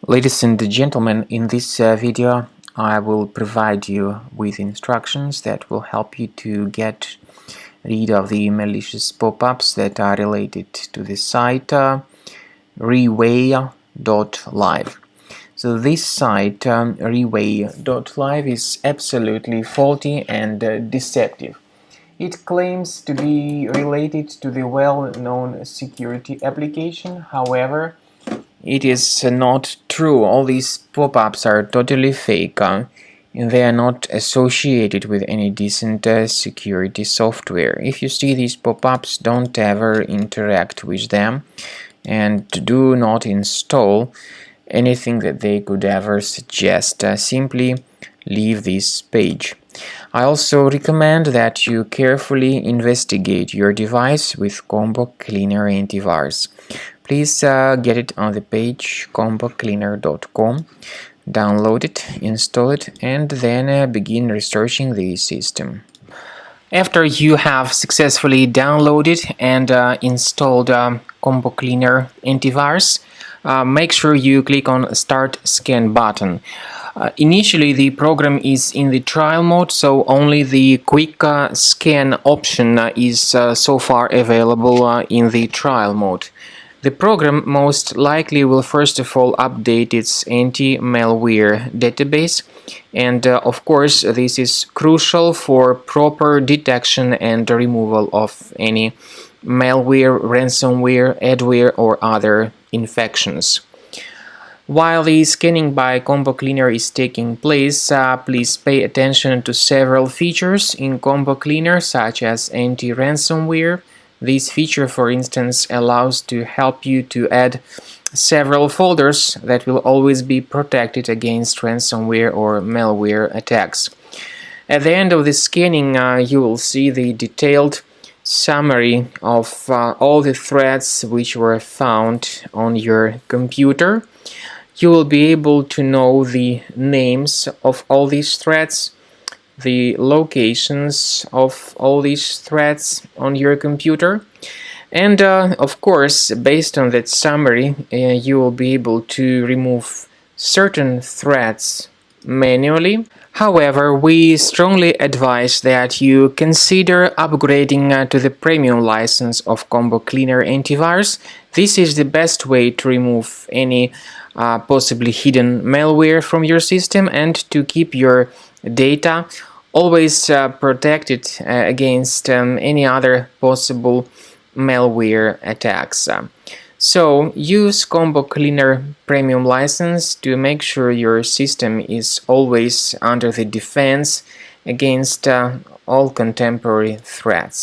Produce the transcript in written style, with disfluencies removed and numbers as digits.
Ladies and gentlemen, in this video I will provide you with instructions that will help you to get rid of the malicious pop-ups that are related to the site Reway.live. So this site Reway.live is absolutely faulty and deceptive. It claims to be related to the well-known security application. However, it is not true. All these pop-ups are totally fake, and they are not associated with any decent security software. If you see these pop-ups, don't ever interact with them, and do not install anything that they could ever suggest. Simply leave this page. I also recommend that you carefully investigate your device with Combo Cleaner Antivirus. Please get it on the page combocleaner.com, download it, install it, and then begin researching the system. After you have successfully downloaded and installed Combo Cleaner Antivirus, make sure you click on Start Scan button. Initially, the program is in the trial mode, so only the quick scan option is so far available in the trial mode. The program most likely will first of all update its anti-malware database, and of course this is crucial for proper detection and removal of any malware, ransomware, adware or other infections. While the scanning by Combo Cleaner is taking place, please pay attention to several features in Combo Cleaner, such as anti-ransomware. This feature, for instance, allows to help you to add several folders that will always be protected against ransomware or malware attacks. At the end of the scanning, you will see the detailed summary of all the threads which were found on your computer. You will be able to know the names of all these threads, the locations of all these threads on your computer, and of course, based on that summary, you will be able to remove certain threads manually. However, we strongly advise that you consider upgrading to the premium license of Combo Cleaner Antivirus. This is the best way to remove any possibly hidden malware from your system and to keep your data always protected against any other possible malware attacks. So use Combo Cleaner Premium license to make sure your system is always under the defense against all contemporary threats.